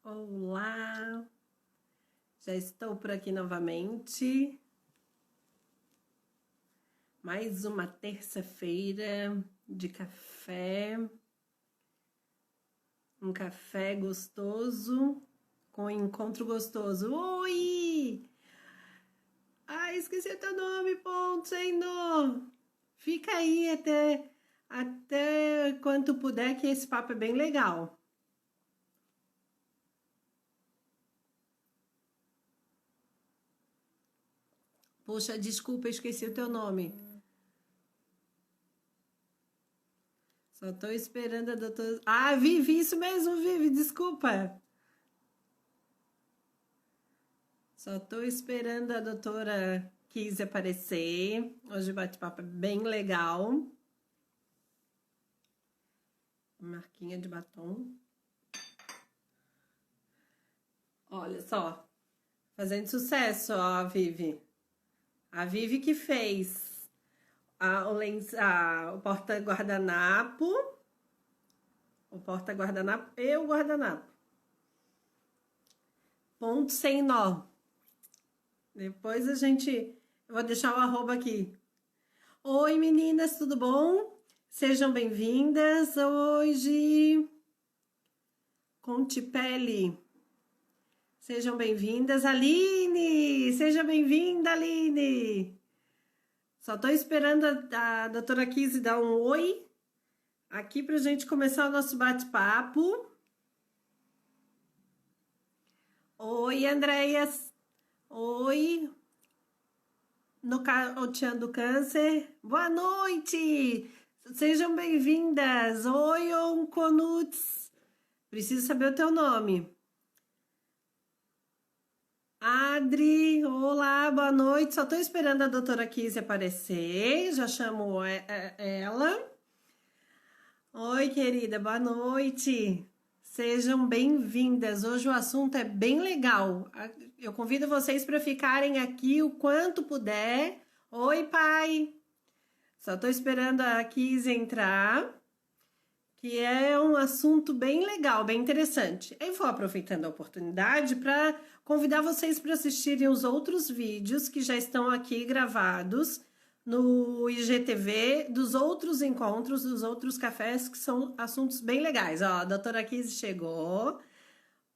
Olá, já estou por aqui novamente. Mais uma terça-feira de café, um café gostoso com encontro gostoso. Oi! Ai, esqueci o teu nome, Ponceno! Fica aí até quanto puder, que esse papo é bem legal. Puxa, desculpa, esqueci o teu nome. Só tô esperando a doutora. Ah, Vivi, isso mesmo, Vivi, desculpa. Só tô esperando a doutora Kizzy aparecer. Hoje o bate-papo é bem legal. Marquinha de batom. Olha só, fazendo sucesso, ó, a Vivi. A Vivi que fez o porta-guardanapo, o porta-guardanapo e o guardanapo. Ponto sem nó. Depois eu vou deixar o arroba aqui. Oi, meninas, tudo bom? Sejam bem-vindas hoje. Conte Pele. Sejam bem-vindas, Aline! Seja bem-vinda, Aline! Só tô esperando a doutora Kizzy dar um oi aqui pra gente começar o nosso bate-papo. Oi, Andréias! Oi, Nocauteando Câncer. Boa noite! Sejam bem-vindas! Oi, Onconuts! Preciso saber o teu nome. Adri, olá, boa noite. Só tô esperando a doutora Kizzy aparecer. Já chamo ela. Oi, querida, boa noite. Sejam bem-vindas. Hoje o assunto é bem legal. Eu convido vocês para ficarem aqui o quanto puder. Oi, pai. Só tô esperando a Kizzy entrar, que é um assunto bem legal, bem interessante. Eu vou aproveitando a oportunidade para convidar vocês para assistirem os outros vídeos que já estão aqui gravados no IGTV dos outros encontros, dos outros cafés, que são assuntos bem legais. Ó, a doutora Kizzy chegou,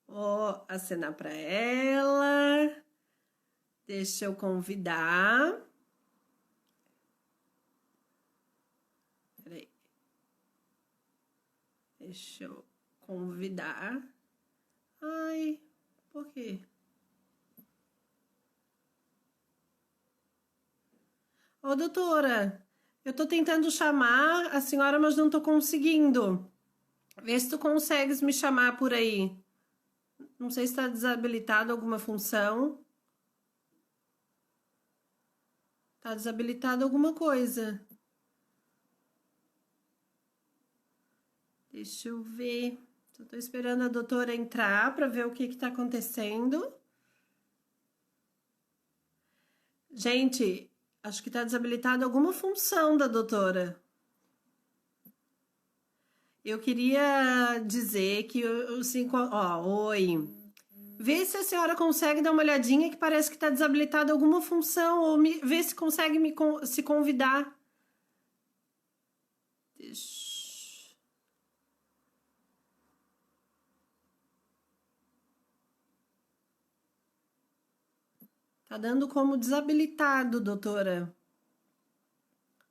vou acenar para ela, deixa eu convidar. Peraí, deixa eu convidar. Ai, por quê? Ô, doutora, eu tô tentando chamar a senhora, mas não tô conseguindo. Vê se tu consegues me chamar por aí. Não sei se está desabilitado alguma função. Tá desabilitado alguma coisa. Deixa eu ver. Só tô esperando a doutora entrar para ver o que que tá acontecendo. Gente, acho que tá desabilitado alguma função da doutora. Eu queria dizer que oi. Vê se a senhora consegue dar uma olhadinha que parece que está desabilitada alguma função ou vê se consegue se convidar. Deixa- Tá dando como desabilitado, doutora.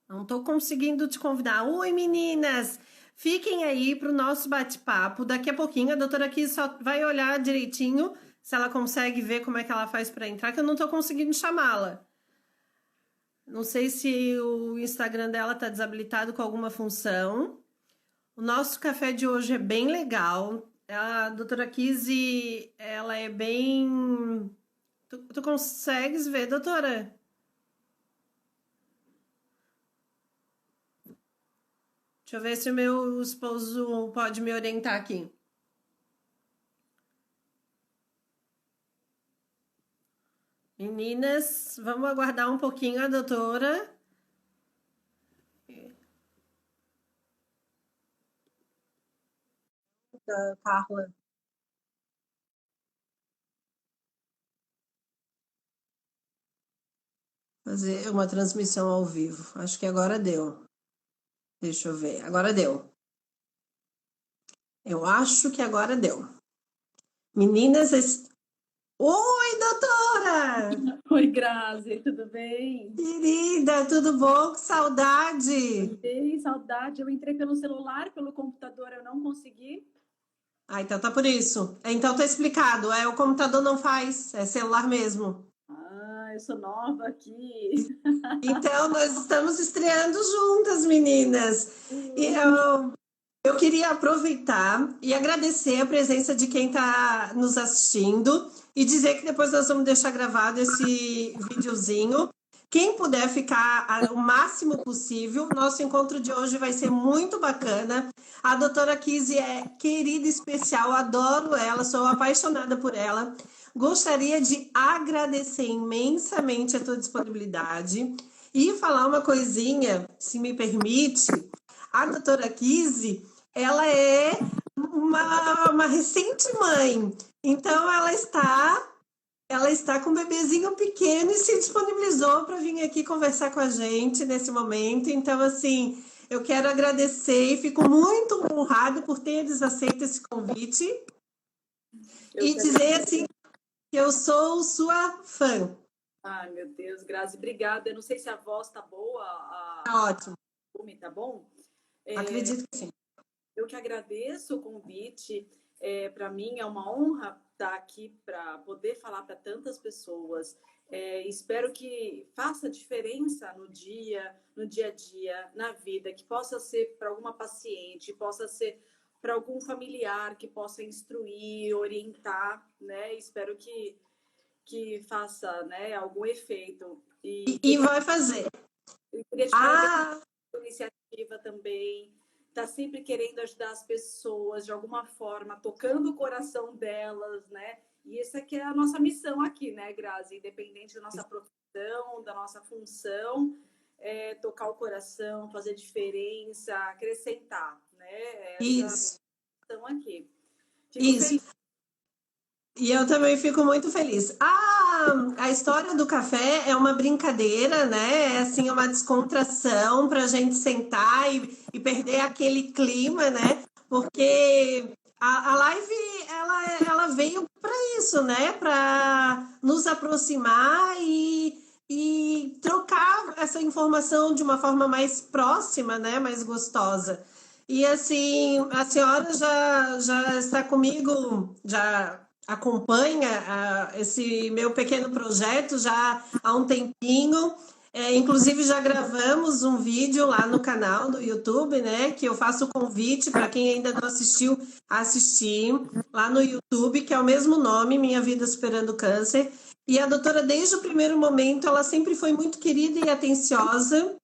Não estou conseguindo te convidar. Oi, meninas! Fiquem aí para o nosso bate-papo. Daqui a pouquinho a doutora aqui só vai olhar direitinho se ela consegue ver como é que ela faz para entrar, que eu não estou conseguindo chamá-la. Não sei se o Instagram dela está desabilitado com alguma função. O nosso café de hoje é bem legal. A doutora Kizzy, ela é bem. Tu consegues ver, doutora? Deixa eu ver se o meu esposo pode me orientar aqui. Meninas, vamos aguardar um pouquinho a doutora. Da Carla. Fazer uma transmissão ao vivo. Acho que agora deu. Deixa eu ver. Agora deu. Eu acho que agora deu. Meninas, oi, doutora! Oi, Grazi, tudo bem? Querida, tudo bom? Que saudade! Bem, saudade. Eu entrei pelo celular, pelo computador, eu não consegui. Ah, então tá por isso. Então tá explicado. É, o computador não faz, é celular mesmo. Ah, eu sou nova aqui. Então nós estamos estreando juntas, meninas. E eu queria aproveitar e agradecer a presença de quem está nos assistindo e dizer que depois nós vamos deixar gravado esse videozinho. Quem puder ficar o máximo possível, nosso encontro de hoje vai ser muito bacana. A doutora Kizzy é querida, especial, adoro ela, sou apaixonada por ela. Gostaria de agradecer imensamente a tua disponibilidade e falar uma coisinha, se me permite. A doutora Kizzy, ela é uma recente mãe, então ela está com um bebezinho pequeno e se disponibilizou para vir aqui conversar com a gente nesse momento. Então, assim, eu quero agradecer e fico muito honrada por teres aceito esse convite Eu e quero... dizer assim que eu sou sua fã. Ai, meu Deus, Grazi, obrigada. Eu não sei se a voz tá boa, Tá ótimo. o tá bom? Acredito que sim. Eu que agradeço o convite. Para mim é uma honra estar aqui para poder falar para tantas pessoas. Espero que faça diferença no dia a dia, na vida, que possa ser para alguma paciente, possa ser para algum familiar, que possa instruir, orientar, né? Espero que faça, né, algum efeito. E E vai fazer. queria te parabenizar Ah, pela iniciativa também. Tá sempre querendo ajudar as pessoas de alguma forma, tocando o coração delas, né? E essa que é a nossa missão aqui, né, Grazi? Independente da nossa profissão, da nossa função, tocar o coração, fazer diferença, acrescentar, né? Essa é a isso, missão aqui. Fico isso. feliz. E eu também fico muito feliz. A história do café é uma brincadeira, né? É assim uma descontração para a gente sentar e perder aquele clima, né? Porque a live ela veio para isso, né? Para nos aproximar e trocar essa informação de uma forma mais próxima, né? Mais gostosa. E assim, a senhora já está comigo, já acompanha esse meu pequeno projeto já há um tempinho. Inclusive, já gravamos um vídeo lá no canal do YouTube, né? Que eu faço o convite para quem ainda não assistiu, assistir lá no YouTube, que é o mesmo nome, Minha Vida Superando o Câncer. E a doutora, desde o primeiro momento, ela sempre foi muito querida e atenciosa,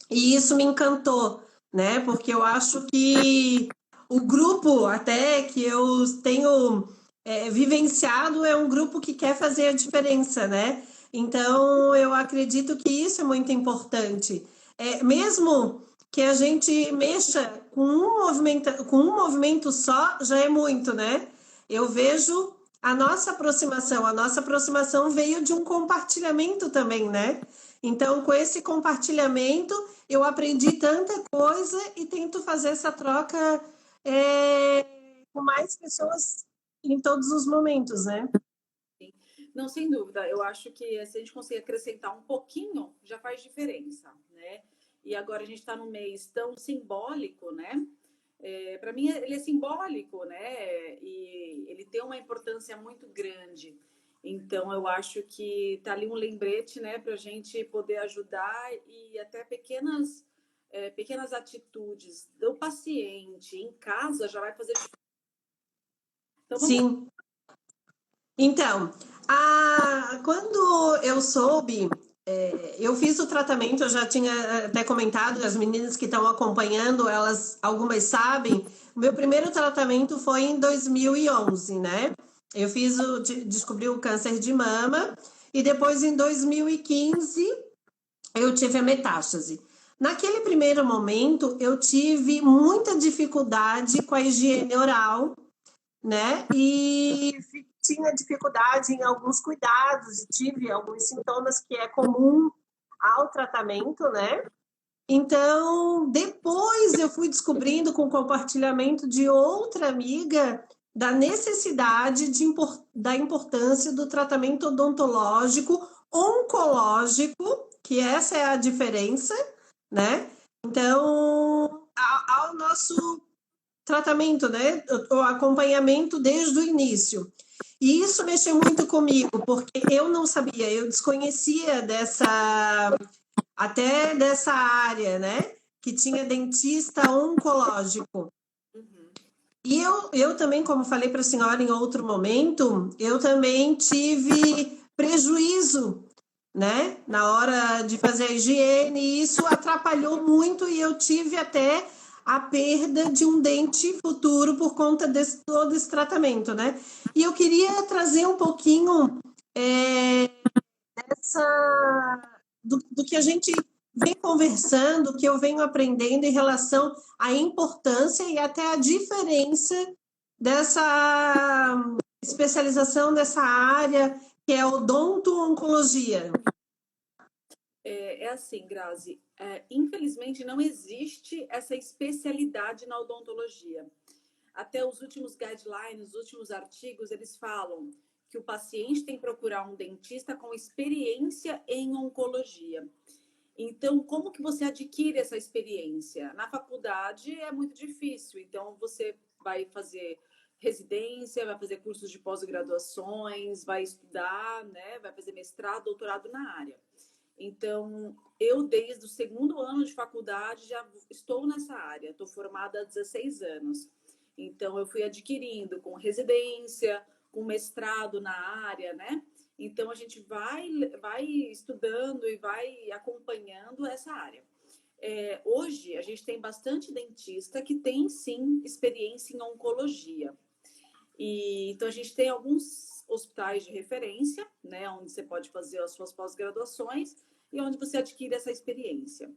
e isso me encantou, né? Porque eu acho que o grupo, até que eu tenho vivenciado, é um grupo que quer fazer a diferença, né? Então, eu acredito que isso é muito importante. Mesmo que a gente mexa com um movimento só, já é muito, né? Eu vejo a nossa aproximação veio de um compartilhamento também, né? Então, com esse compartilhamento, eu aprendi tanta coisa e tento fazer essa troca com mais pessoas em todos os momentos, né? Não, sem dúvida. Eu acho que se a gente conseguir acrescentar um pouquinho, já faz diferença, né? E agora a gente está num mês tão simbólico, né? Para mim, ele é simbólico, né? E ele tem uma importância muito grande. Então, eu acho que tá ali um lembrete, né, para a gente poder ajudar e até pequenas atitudes do paciente em casa já vai fazer diferença. Então, vamos lá. Sim. Então, quando eu soube, eu fiz o tratamento, eu já tinha até comentado, as meninas que estão acompanhando, elas, algumas sabem, o meu primeiro tratamento foi em 2011, né? Eu descobri o câncer de mama e depois em 2015 eu tive a metástase. Naquele primeiro momento, eu tive muita dificuldade com a higiene oral, né? E tinha dificuldade em alguns cuidados e tive alguns sintomas que é comum. ao tratamento, né? Então, depois eu fui descobrindo com o compartilhamento de outra amiga da necessidade da importância do tratamento odontológico oncológico, que essa é a diferença, né? Então, ao nosso tratamento, né? O acompanhamento desde o início. E isso mexeu muito comigo, porque eu não sabia, eu desconhecia até dessa área, né? Que tinha dentista oncológico. Uhum. E eu também, como falei para a senhora em outro momento, eu também tive prejuízo, né? Na hora de fazer a higiene, e isso atrapalhou muito e eu tive até a perda de um dente futuro por conta todo esse tratamento, né? E eu queria trazer um pouquinho do que a gente vem conversando, que eu venho aprendendo em relação à importância e até a diferença dessa especialização dessa área, que é odonto-oncologia. É assim, Grazi, infelizmente não existe essa especialidade na odontologia. Até os últimos guidelines, os últimos artigos, eles falam que o paciente tem que procurar um dentista com experiência em oncologia. Então, como que você adquire essa experiência? Na faculdade é muito difícil, então você vai fazer residência, vai fazer cursos de pós-graduações, vai estudar, né? Vai fazer mestrado, doutorado na área. Então, eu desde o segundo ano de faculdade já estou nessa área, estou formada há 16 anos. Então, eu fui adquirindo com residência, com mestrado na área, né? Então, a gente vai estudando e vai acompanhando essa área. Hoje, a gente tem bastante dentista que tem, sim, experiência em oncologia. Então, a gente tem alguns hospitais de referência, né? Onde você pode fazer as suas pós-graduações e onde você adquire essa experiência.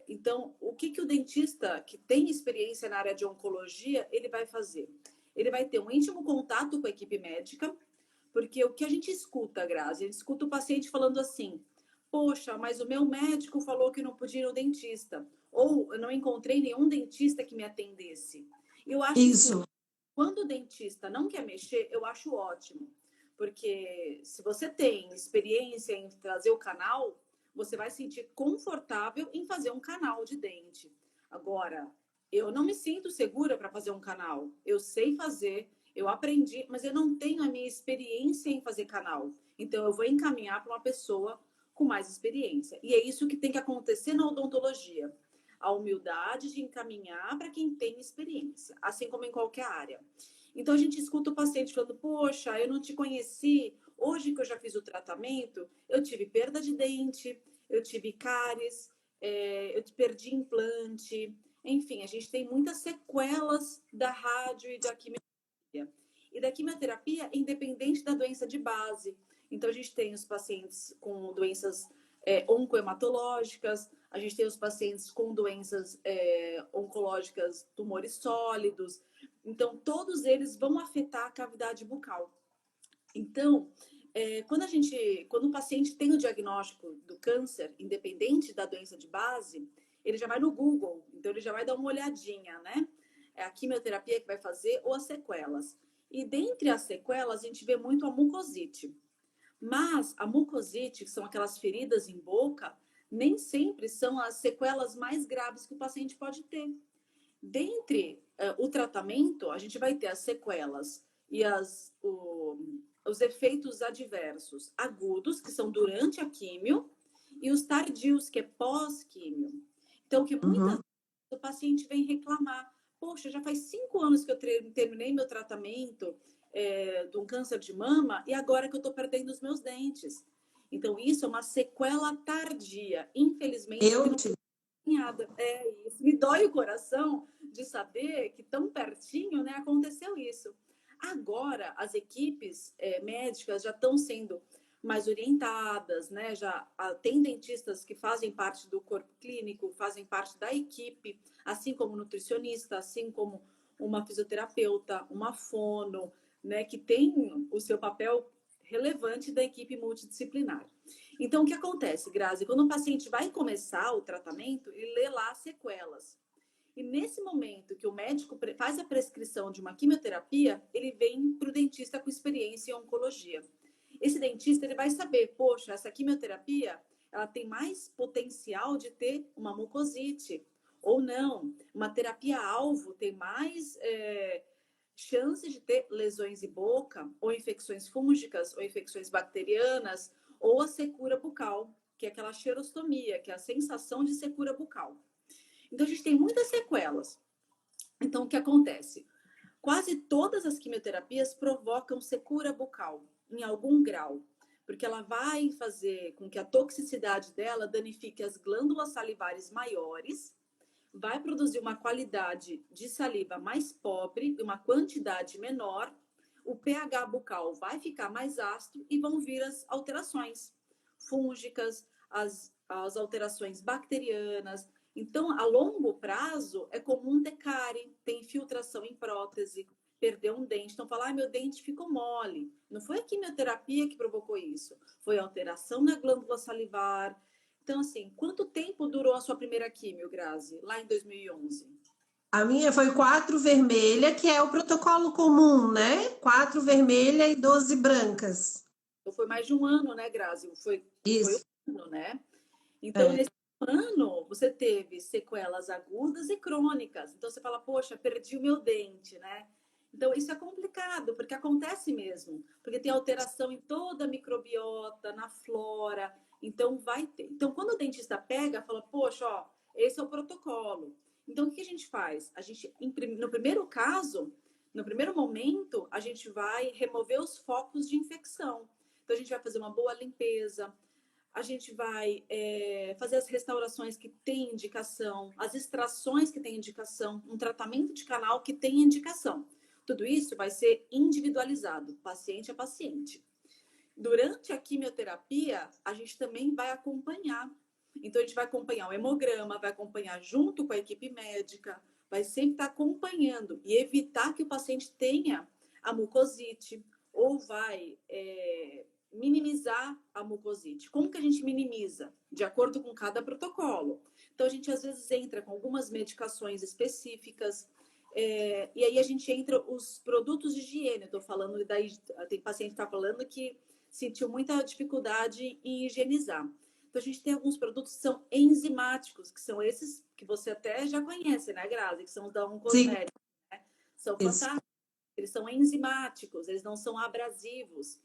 Então, o que o dentista que tem experiência na área de oncologia, ele vai fazer? Ele vai ter um íntimo contato com a equipe médica, porque o que a gente escuta, Grazi, a gente escuta o paciente falando assim, poxa, mas o meu médico falou que não podia ir no dentista, ou eu não encontrei nenhum dentista que me atendesse. Eu acho isso, quando o dentista não quer mexer, eu acho ótimo, porque se você tem experiência em trazer o canal, você vai se sentir confortável em fazer um canal de dente. Agora, eu não me sinto segura para fazer um canal. Eu sei fazer, eu aprendi, mas eu não tenho a minha experiência em fazer canal. Então, eu vou encaminhar para uma pessoa com mais experiência. E é isso que tem que acontecer na odontologia. A humildade de encaminhar para quem tem experiência, assim como em qualquer área. Então, a gente escuta o paciente falando, poxa, eu não te conheci. Hoje que eu já fiz o tratamento, eu tive perda de dente, eu tive cáries, eu perdi implante. Enfim, a gente tem muitas sequelas da rádio e da quimioterapia. E da quimioterapia, independente da doença de base. Então, a gente tem os pacientes com doenças oncohematológicas, a gente tem os pacientes com doenças oncológicas, tumores sólidos. Então, todos eles vão afetar a cavidade bucal. Então, quando o paciente tem o diagnóstico do câncer, independente da doença de base, ele já vai no Google, então ele já vai dar uma olhadinha, né? É a quimioterapia que vai fazer ou as sequelas. E dentre as sequelas, a gente vê muito a mucosite. Mas a mucosite, que são aquelas feridas em boca, nem sempre são as sequelas mais graves que o paciente pode ter. Dentre o tratamento, a gente vai ter as sequelas e os efeitos adversos agudos, que são durante a químio, e os tardios, que é pós-químio. Então, que muitas vezes o paciente vem reclamar, poxa, já faz 5 anos que eu terminei meu tratamento de um câncer de mama e agora que eu estou perdendo os meus dentes. Então, isso é uma sequela tardia, infelizmente, que não isso. Me dói o coração de saber que tão pertinho, né, aconteceu isso. Agora, as equipes médicas já estão sendo mais orientadas, né? Já tem dentistas que fazem parte do corpo clínico, fazem parte da equipe, assim como nutricionista, assim como uma fisioterapeuta, uma fono, né? Que tem o seu papel relevante da equipe multidisciplinar. Então, o que acontece, Grazi? Quando o paciente vai começar o tratamento, ele lê lá as sequelas. E nesse momento que o médico faz a prescrição de uma quimioterapia, ele vem para o dentista com experiência em oncologia. Esse dentista ele vai saber, poxa, essa quimioterapia ela tem mais potencial de ter uma mucosite ou não. Uma terapia-alvo tem mais chances de ter lesões de boca, ou infecções fúngicas, ou infecções bacterianas, ou a secura bucal, que é aquela xerostomia, que é a sensação de secura bucal. Então, a gente tem muitas sequelas. Então, o que acontece? Quase todas as quimioterapias provocam secura bucal, em algum grau, porque ela vai fazer com que a toxicidade dela danifique as glândulas salivares maiores, vai produzir uma qualidade de saliva mais pobre, uma quantidade menor, o pH bucal vai ficar mais ácido e vão vir as alterações fúngicas, as alterações bacterianas. Então, a longo prazo, é comum ter cárie, ter infiltração em prótese, perder um dente. Então, falar, meu dente ficou mole. Não foi a quimioterapia que provocou isso. Foi a alteração na glândula salivar. Então, assim, quanto tempo durou a sua primeira quimio, Grazi? Lá em 2011? A minha foi 4 vermelha, que é o protocolo comum, né? 4 vermelha e 12 brancas. Então, foi mais de um ano, né, Grazi? Foi Isso. um ano, né? Então, É. nesse ano, você teve sequelas agudas e crônicas. Então, você fala, poxa, perdi o meu dente, né? Então, isso é complicado, porque acontece mesmo. Porque tem alteração em toda a microbiota, na flora. Então, vai ter. Então, quando o dentista pega, fala, poxa, ó, esse é o protocolo. Então, o que a gente faz? A gente, no primeiro caso, no primeiro momento, a gente vai remover os focos de infecção. Então, a gente vai fazer uma boa limpeza, a gente vai fazer as restaurações que têm indicação, as extrações que têm indicação, um tratamento de canal que tem indicação. Tudo isso vai ser individualizado, paciente a paciente. Durante a quimioterapia, a gente também vai acompanhar. Então, a gente vai acompanhar o hemograma, vai acompanhar junto com a equipe médica, vai sempre estar acompanhando e evitar que o paciente tenha a mucosite ou vai minimizar a mucosite. Como que a gente minimiza? De acordo com cada protocolo. Então, a gente às vezes entra com algumas medicações específicas, e aí a gente entra os produtos de higiene. Eu tô falando, daí tem paciente que está falando que sentiu muita dificuldade em higienizar. Então, a gente tem alguns produtos que são enzimáticos, que são esses que você até já conhece, né, Grazi? Que são os da Sim, Oncosmética, né? São isso. fantásticos. Eles são enzimáticos, eles não são abrasivos.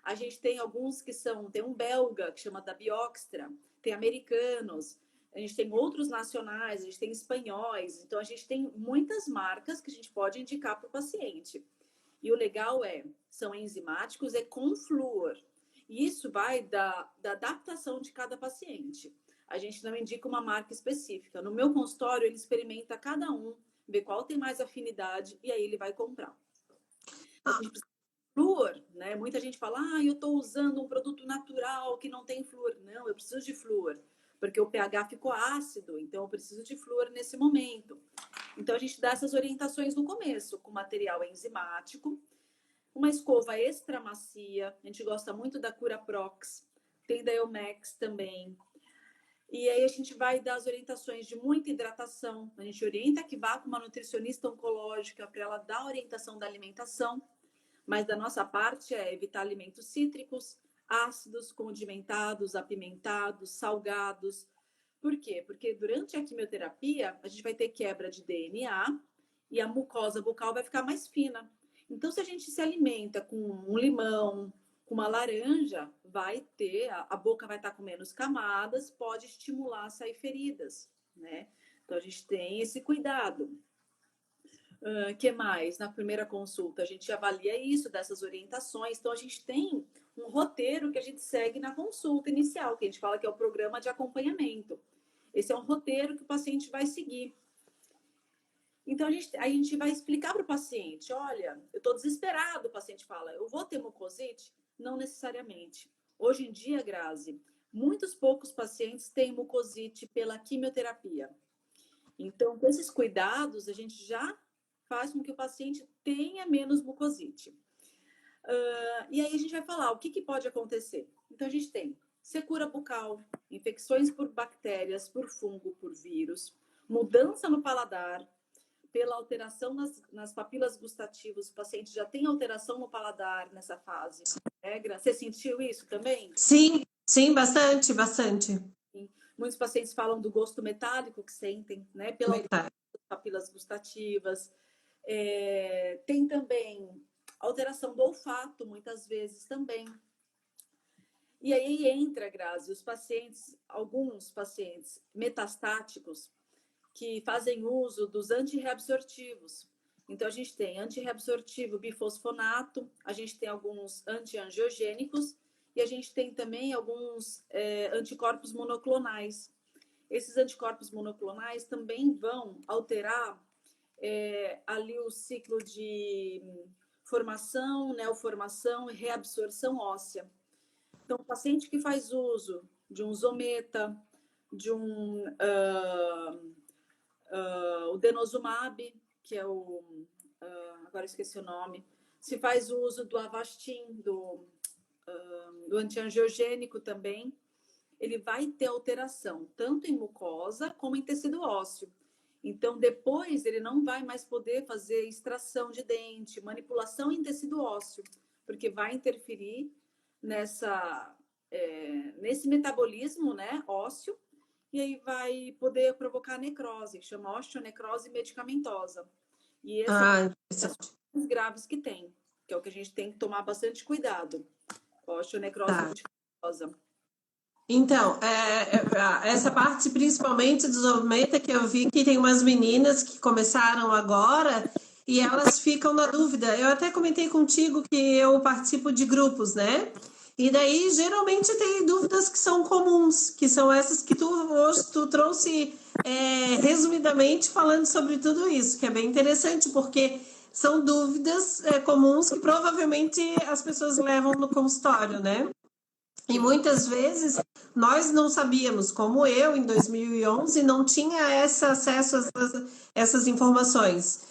A gente tem alguns que são, tem um belga que chama da Bioxtra, tem americanos, a gente tem outros nacionais, a gente tem espanhóis, então a gente tem muitas marcas que a gente pode indicar para o paciente. E o legal são enzimáticos, é com flúor. E isso vai da adaptação de cada paciente. A gente não indica uma marca específica. No meu consultório, ele experimenta cada um, vê qual tem mais afinidade e aí ele vai comprar. Então, a gente precisa flúor, né? Muita gente fala, eu estou usando um produto natural que não tem flúor. Não, eu preciso de flúor, porque o pH ficou ácido, então eu preciso de flúor nesse momento. Então a gente dá essas orientações no começo, com material enzimático, uma escova extra macia, a gente gosta muito da Curaprox, tem da Elmex também. E aí a gente vai dar as orientações de muita hidratação, a gente orienta que vá com uma nutricionista oncológica para ela dar a orientação da alimentação. Mas da nossa parte é evitar alimentos cítricos, ácidos, condimentados, apimentados, salgados. Por quê? Porque durante a quimioterapia, a gente vai ter quebra de DNA e a mucosa bucal vai ficar mais fina. Então, se a gente se alimenta com um limão, com uma laranja, vai ter, a boca vai estar com menos camadas, pode estimular a sair feridas, né? Então, a gente tem esse cuidado. Que mais? Na primeira consulta, a gente avalia isso, dessas orientações. Então, a gente tem um roteiro que a gente segue na consulta inicial, que a gente fala que é o programa de acompanhamento. Esse é um roteiro que o paciente vai seguir. Então, a gente vai explicar para o paciente, olha, eu estou desesperado, o paciente fala, eu vou ter mucosite? Não necessariamente. Hoje em dia, Grazi, muitos poucos pacientes têm mucosite pela quimioterapia. Então, com esses cuidados, a gente já faz com que o paciente tenha menos mucosite. E aí a gente vai falar o que pode acontecer. Então, a gente tem secura bucal, infecções por bactérias, por fungo, por vírus, mudança no paladar, pela alteração nas papilas gustativas. O paciente já tem alteração no paladar nessa fase. Você sentiu isso também? Sim, sim, bastante, bastante. Muitos pacientes falam do gosto metálico que sentem, né? Pela alteração das papilas gustativas. Tem também alteração do olfato, muitas vezes também. E aí entra, Grazi, alguns pacientes metastáticos que fazem uso dos antirreabsortivos. Então, a gente tem antirreabsortivo bifosfonato, a gente tem alguns antiangiogênicos e a gente tem também alguns anticorpos monoclonais. Esses anticorpos monoclonais também vão alterar ali o ciclo de formação, neoformação e reabsorção óssea. Então, o paciente que faz uso de um Zometa, de o denosumab, que é agora esqueci o nome, se faz uso do Avastin, do antiangiogênico também, ele vai ter alteração tanto em mucosa como em tecido ósseo. Então, depois, ele não vai mais poder fazer extração de dente, manipulação em tecido ósseo, porque vai interferir nesse metabolismo, né, ósseo, e aí vai poder provocar necrose, que chama osteonecrose medicamentosa. E esse é um dos mais graves que tem, que é o que a gente tem que tomar bastante cuidado. Osteonecrose medicamentosa. Então, essa parte principalmente do Zometa que eu vi que tem umas meninas que começaram agora e elas ficam na dúvida. Eu até comentei contigo que eu participo de grupos, né? E daí geralmente tem dúvidas que são comuns, que são essas que hoje tu trouxe resumidamente falando sobre tudo isso, que é bem interessante, porque são dúvidas comuns que provavelmente as pessoas levam no consultório, né? E muitas vezes nós não sabíamos, como eu, em 2011, não tinha esse acesso a essas informações.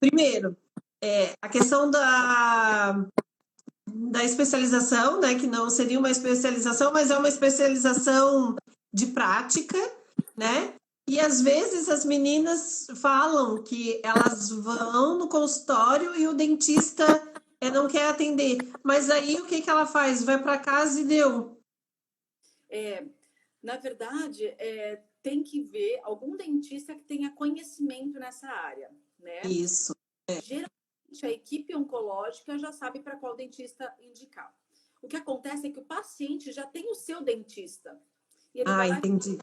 Primeiro, a questão da especialização, né, que não seria uma especialização, mas é uma especialização de prática, né? E às vezes as meninas falam que elas vão no consultório e o dentista não quer atender. Mas aí o que ela faz? Vai para casa e deu. Na verdade, tem que ver algum dentista que tenha conhecimento nessa área, né? Isso. Geralmente a equipe oncológica já sabe para qual dentista indicar. O que acontece é que o paciente já tem o seu dentista. E ele vai lá entendi.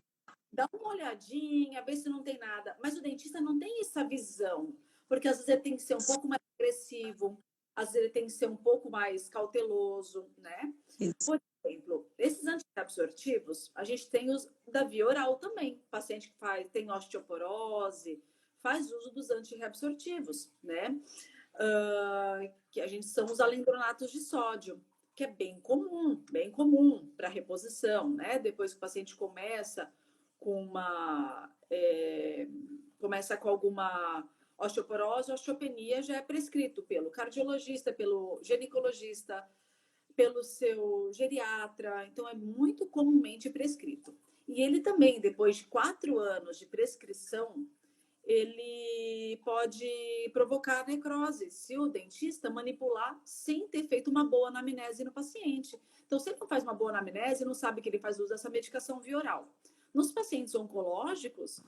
dá uma olhadinha, ver se não tem nada. Mas o dentista não tem essa visão, porque às vezes ele tem que ser um pouco mais agressivo, às vezes ele tem que ser um pouco mais cauteloso, né? Isso. Por exemplo, esses antiabsortivos, a gente tem os da via oral também. O paciente que tem osteoporose, faz uso dos antirreabsortivos, né? Que a gente são os alendronatos de sódio, que é bem comum para reposição, né? Depois que o paciente começa com alguma osteoporose, osteopenia, já é prescrito pelo cardiologista, pelo ginecologista, pelo seu geriatra, então é muito comumente prescrito. E ele também, depois de 4 anos de prescrição, ele pode provocar necrose se o dentista manipular sem ter feito uma boa anamnese no paciente. Então, se ele não faz uma boa anamnese, não sabe que ele faz uso dessa medicação via oral. Nos pacientes oncológicos,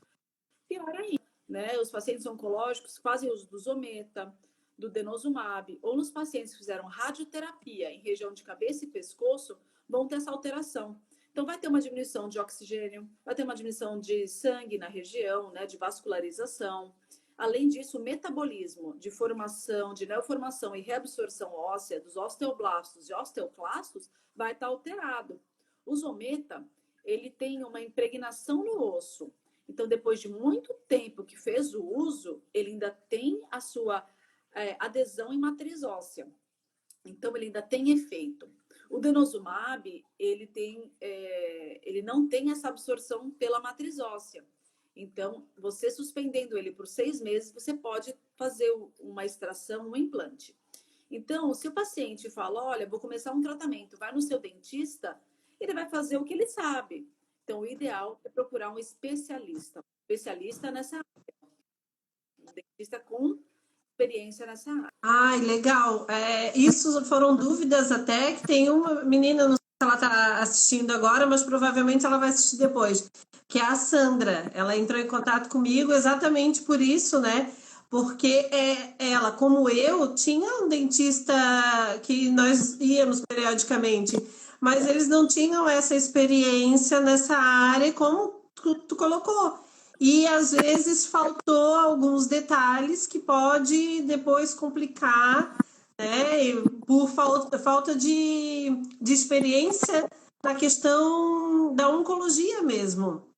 pior ainda, né? Os pacientes oncológicos fazem uso do Zometa, do denosumab, ou nos pacientes que fizeram radioterapia em região de cabeça e pescoço, vão ter essa alteração. Então, vai ter uma diminuição de oxigênio, vai ter uma diminuição de sangue na região, né, de vascularização. Além disso, o metabolismo de formação, de neoformação e reabsorção óssea dos osteoblastos e osteoclastos vai estar alterado. O Zometa, ele tem uma impregnação no osso. Então, depois de muito tempo que fez o uso, ele ainda tem a sua adesão em matriz óssea. Então, ele ainda tem efeito. O denosumab, ele não tem essa absorção pela matriz óssea. Então, você suspendendo ele por 6 meses, você pode fazer uma extração, um implante. Então, se o paciente fala, olha, vou começar um tratamento, vai no seu dentista, ele vai fazer o que ele sabe. Então, o ideal é procurar um especialista nessa área, um dentista com experiência nessa área. Ai, legal. Isso foram dúvidas até que tem uma menina, não sei se ela está assistindo agora, mas provavelmente ela vai assistir depois, que é a Sandra. Ela entrou em contato comigo exatamente por isso, né? Porque ela, como eu, tinha um dentista que nós íamos periodicamente, mas eles não tinham essa experiência nessa área, como tu colocou. E às vezes faltou alguns detalhes que pode depois complicar, né? Por falta de experiência na questão da oncologia mesmo.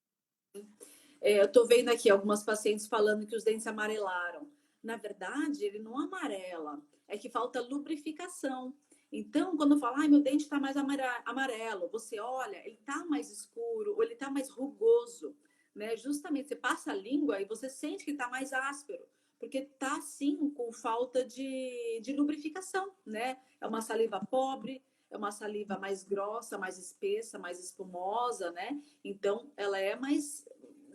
Eu estou vendo aqui algumas pacientes falando que os dentes amarelaram. Na verdade, ele não amarela, é que falta lubrificação. Então, quando fala, ai, meu dente está mais amarelo, você olha, ele está mais escuro ou ele está mais rugoso, né? Justamente, você passa a língua e você sente que está mais áspero, porque está, sim, com falta de lubrificação, né? É uma saliva pobre, é uma saliva mais grossa, mais espessa, mais espumosa, né? Então, ela é mais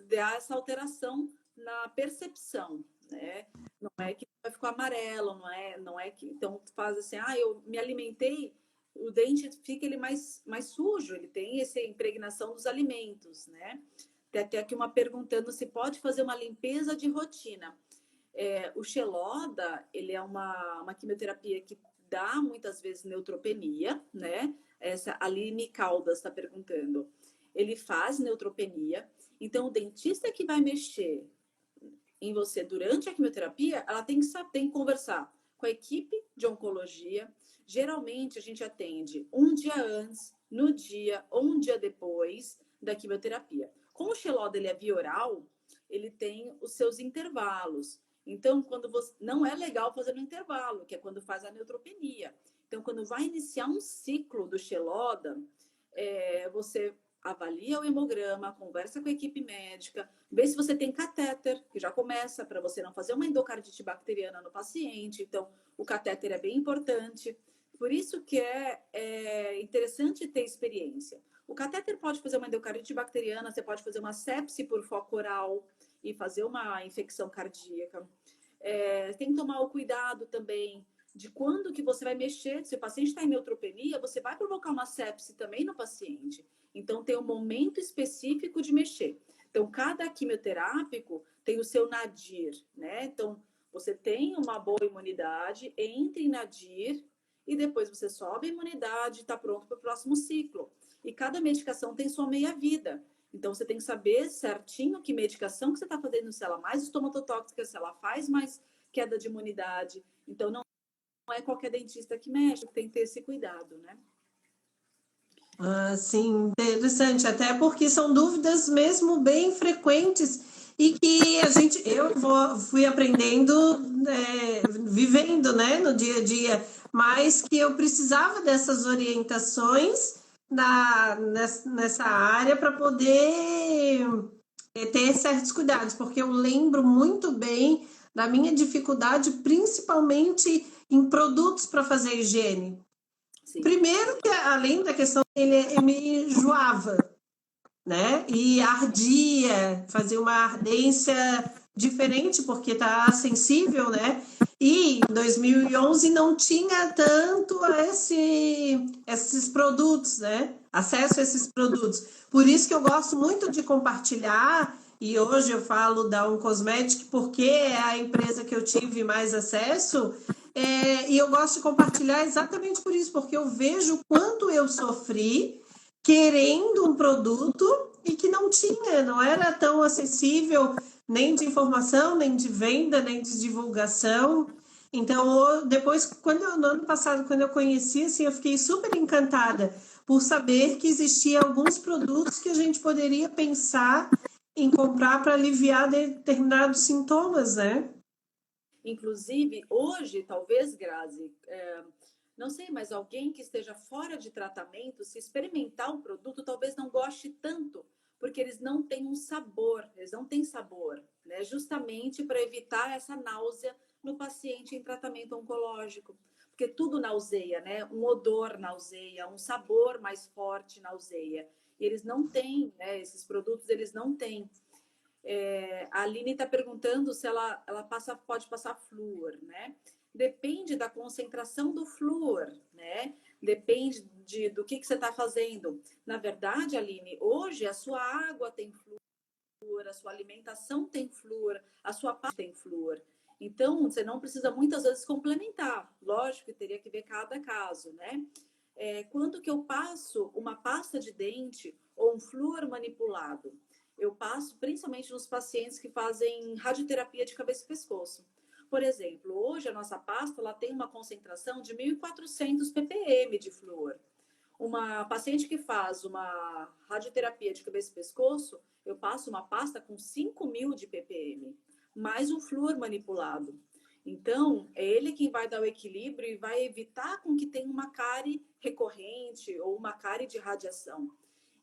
dá essa alteração na percepção, né? Não é que vai ficar amarelo, não é que então faz assim, eu me alimentei, o dente fica ele mais sujo, ele tem essa impregnação dos alimentos, né? Tem até aqui uma perguntando se pode fazer uma limpeza de rotina. O Xeloda, ele é uma quimioterapia que dá muitas vezes neutropenia, né? Essa Aline Caldas está perguntando. Ele faz neutropenia, então o dentista que vai mexer em você durante a quimioterapia, ela tem que conversar com a equipe de oncologia. Geralmente a gente atende um dia antes, no dia ou um dia depois da quimioterapia. Como o Xeloda ele é via oral, ele tem os seus intervalos. Então, quando você não é legal fazer no intervalo, que é quando faz a neutropenia. Então, quando vai iniciar um ciclo do Xeloda, você avalia o hemograma, conversa com a equipe médica, vê se você tem catéter, que já começa para você não fazer uma endocardite bacteriana no paciente. Então, o catéter é bem importante. Por isso que é interessante ter experiência. O catéter pode fazer uma endocardite bacteriana, você pode fazer uma sepse por foco oral e fazer uma infecção cardíaca. Tem que tomar o cuidado também de quando que você vai mexer. Se o paciente está em neutropenia, você vai provocar uma sepse também no paciente. Então, tem um momento específico de mexer. Então, cada quimioterápico tem o seu nadir, né? Então, você tem uma boa imunidade, entra em nadir e depois você sobe a imunidade e está pronto para o próximo ciclo. E cada medicação tem sua meia-vida. Então, você tem que saber certinho que medicação que você está fazendo, se ela é mais estomototóxica, se ela faz mais queda de imunidade. Então, não é qualquer dentista que mexe, tem que ter esse cuidado, né? Ah, sim, interessante, até porque são dúvidas mesmo bem frequentes e que fui aprendendo, vivendo, né, no dia a dia, mas que eu precisava dessas orientações nessa área para poder ter certos cuidados, porque eu lembro muito bem da minha dificuldade, principalmente em produtos para fazer higiene. Sim. Primeiro que além da questão ele me enjoava, né? E ardia, fazia uma ardência diferente porque tá sensível, né? E em 2011 não tinha tanto esses produtos, né? Acesso a esses produtos. Por isso que eu gosto muito de compartilhar, e hoje eu falo da Uncosmetic porque é a empresa que eu tive mais acesso, e eu gosto de compartilhar exatamente por isso, porque eu vejo o quanto eu sofri querendo um produto e que não era tão acessível nem de informação, nem de venda, nem de divulgação. Então, depois, no ano passado, quando eu conheci, assim, eu fiquei super encantada por saber que existia alguns produtos que a gente poderia pensar em comprar para aliviar determinados sintomas, né? Inclusive, hoje, talvez, Grazi, não sei, mas alguém que esteja fora de tratamento, se experimentar o produto, talvez não goste tanto, porque eles não têm um sabor, eles não têm sabor, né? Justamente para evitar essa náusea no paciente em tratamento oncológico. porque tudo nauseia, né? Um odor nauseia, um sabor mais forte nauseia. E eles não têm, né? Esses produtos, eles não têm. A Aline está perguntando se ela pode passar flúor, né? Depende da concentração do flúor, né? Depende do que você está fazendo. Na verdade, Aline, hoje a sua água tem flúor, a sua alimentação tem flúor, a sua pasta tem flúor. Então, você não precisa muitas vezes complementar. Lógico que teria que ver cada caso, né? Quando que eu passo uma pasta de dente ou um flúor manipulado? Eu passo principalmente nos pacientes que fazem radioterapia de cabeça e pescoço. Por exemplo, hoje a nossa pasta ela tem uma concentração de 1.400 ppm de flúor. Uma paciente que faz uma radioterapia de cabeça e pescoço, eu passo uma pasta com 5.000 de ppm, mais um flúor manipulado. Então, é ele quem vai dar o equilíbrio e vai evitar com que tenha uma cárie recorrente ou uma cárie de radiação.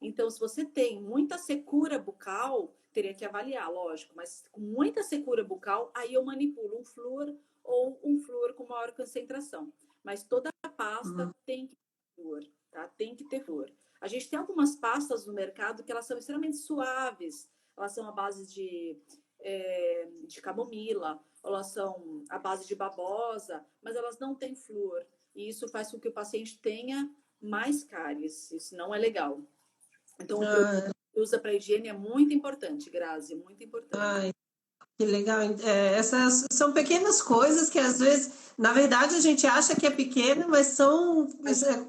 Então, se você tem muita secura bucal, teria que avaliar, lógico, mas com muita secura bucal, aí eu manipulo um flúor ou um flúor com maior concentração. Mas toda a pasta tem que ter flúor, tá? Tem que ter flúor. A gente tem algumas pastas no mercado que elas são extremamente suaves, elas são à base de camomila, elas são à base de babosa, mas elas não têm flúor. E isso faz com que o paciente tenha mais cáries. Isso não é legal. Então, o produto que usa para higiene é muito importante, Grazi, muito importante. Ai, que legal. Essas são pequenas coisas que às vezes, na verdade, a gente acha que é pequeno, mas são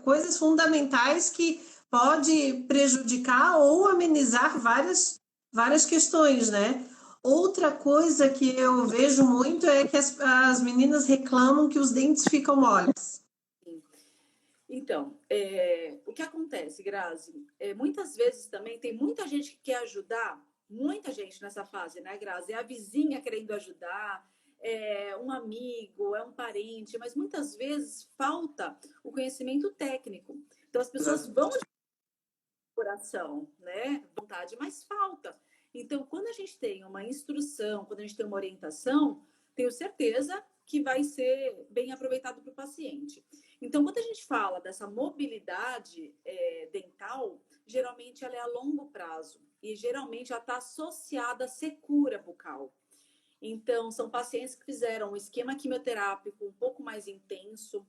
coisas fundamentais que pode prejudicar ou amenizar várias questões, né? Outra coisa que eu vejo muito é que as meninas reclamam que os dentes ficam moles. Então, o que acontece, Grazi? Muitas vezes também tem muita gente que quer ajudar, muita gente nessa fase, né, Grazi? É a vizinha querendo ajudar, é um amigo, é um parente, mas muitas vezes falta o conhecimento técnico. Então, as pessoas vão de coração, né? Vontade, mas falta. Então, quando a gente tem uma instrução, quando a gente tem uma orientação, tenho certeza que vai ser bem aproveitado para o paciente. Então, quando a gente fala dessa mobilidade dental, geralmente ela é a longo prazo e geralmente ela está associada à secura bucal. Então, são pacientes que fizeram um esquema quimioterápico um pouco mais intenso,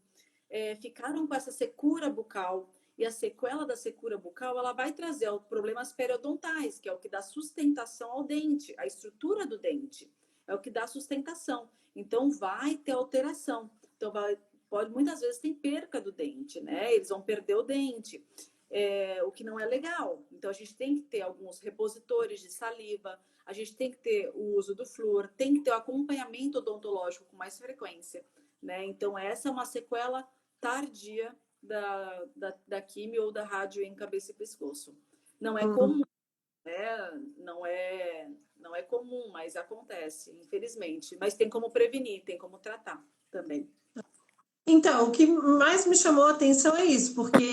ficaram com essa secura bucal, e a sequela da secura bucal, ela vai trazer problemas periodontais, que é o que dá sustentação ao dente, a estrutura do dente, é o que dá sustentação. Então, vai ter alteração. Então, muitas vezes tem perca do dente, né? Eles vão perder o dente, o que não é legal. Então, a gente tem que ter alguns repositores de saliva, a gente tem que ter o uso do flúor, tem que ter o acompanhamento odontológico com mais frequência, né? Então, essa é uma sequela tardia da quimio ou da rádio em cabeça e pescoço. Não é comum, né? Não é comum, mas acontece, infelizmente. Mas tem como prevenir, tem como tratar também. Então, o que mais me chamou a atenção é isso, porque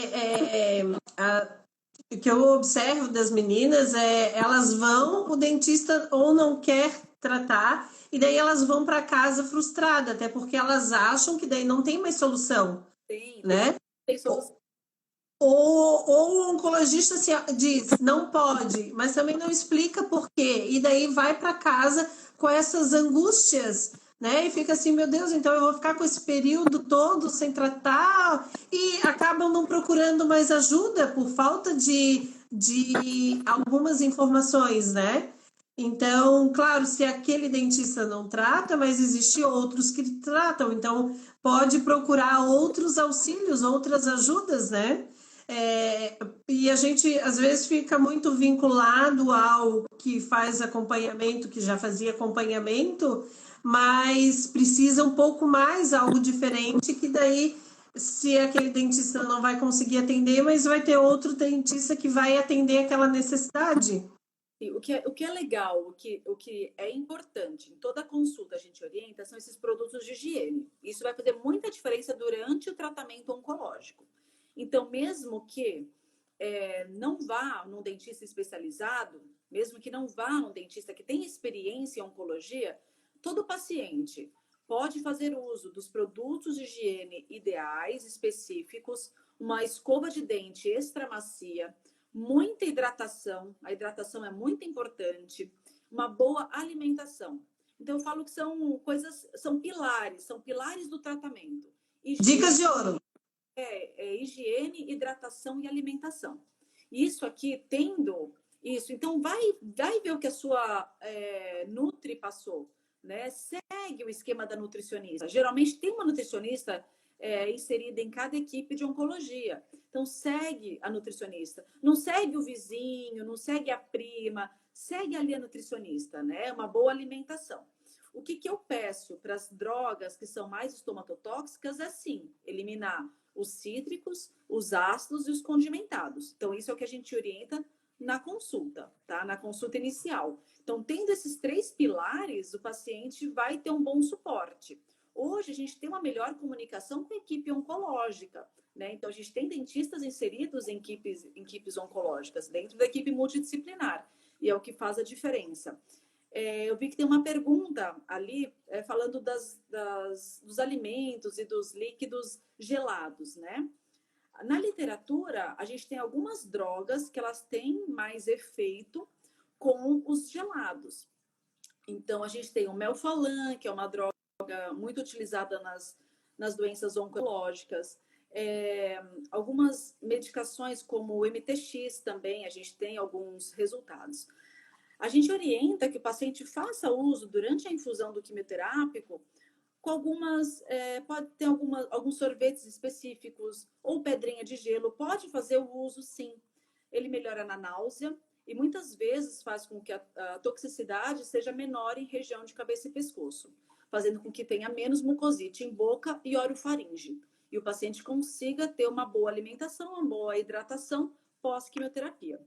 o que eu observo das meninas elas vão, o dentista ou não quer tratar, e daí elas vão para casa frustradas, até porque elas acham que daí não tem mais solução, né? Tem solução. Ou o oncologista diz, não pode, mas também não explica por quê, e daí vai para casa com essas angústias, né? E fica assim, meu Deus, então eu vou ficar com esse período todo sem tratar e acabam não procurando mais ajuda por falta de algumas informações, né? Então, claro, se aquele dentista não trata, mas existe outros que tratam, então pode procurar outros auxílios, outras ajudas, né? E a gente às vezes fica muito vinculado ao que faz acompanhamento, que já fazia acompanhamento, mas precisa um pouco mais, algo diferente, que daí, se aquele dentista não vai conseguir atender, mas vai ter outro dentista que vai atender aquela necessidade. O que é legal, o que é importante, em toda consulta a gente orienta, são esses produtos de higiene. Isso vai fazer muita diferença durante o tratamento oncológico. Então, mesmo que não vá num dentista especializado, mesmo que não vá num dentista que tem experiência em oncologia, todo paciente pode fazer uso dos produtos de higiene ideais, específicos, uma escova de dente extra macia, muita hidratação, a hidratação é muito importante, uma boa alimentação. Então, eu falo que são coisas, são pilares do tratamento. Dicas de ouro. Higiene, hidratação e alimentação. Isso aqui, tendo isso, então vai ver o que a sua Nutri passou, né? Segue o esquema da nutricionista. Geralmente tem uma nutricionista inserida em cada equipe de oncologia. Então, segue a nutricionista. Não segue o vizinho, não segue a prima, segue ali a nutricionista, né? Uma boa alimentação. O que eu peço para as drogas que são mais estomatotóxicas é, sim, eliminar os cítricos, os ácidos e os condimentados. Então, isso é o que a gente orienta na consulta, tá? Na consulta inicial. Então, tendo esses 3 pilares, o paciente vai ter um bom suporte. Hoje, a gente tem uma melhor comunicação com a equipe oncológica, né? Então, a gente tem dentistas inseridos em equipes oncológicas, dentro da equipe multidisciplinar, e é o que faz a diferença. Eu vi que tem uma pergunta ali falando dos alimentos e dos líquidos gelados, né? Na literatura, a gente tem algumas drogas que elas têm mais efeito com os gelados. Então, a gente tem o Melphalan, que é uma droga muito utilizada nas doenças oncológicas. Algumas medicações, como o MTX também, a gente tem alguns resultados. A gente orienta que o paciente faça uso durante a infusão do quimioterápico com pode ter alguns sorvetes específicos ou pedrinha de gelo, pode fazer o uso sim. Ele melhora na náusea e muitas vezes faz com que a toxicidade seja menor em região de cabeça e pescoço, fazendo com que tenha menos mucosite em boca e orofaringe. E o paciente consiga ter uma boa alimentação, uma boa hidratação pós-quimioterapia.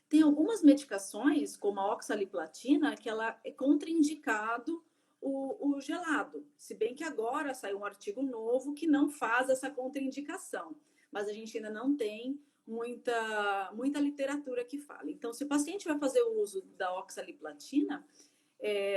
Tem algumas medicações, como a oxaliplatina, que ela é contraindicado o gelado. Se bem que agora saiu um artigo novo que não faz essa contraindicação. Mas a gente ainda não tem muita literatura que fala. Então, se o paciente vai fazer o uso da oxaliplatina,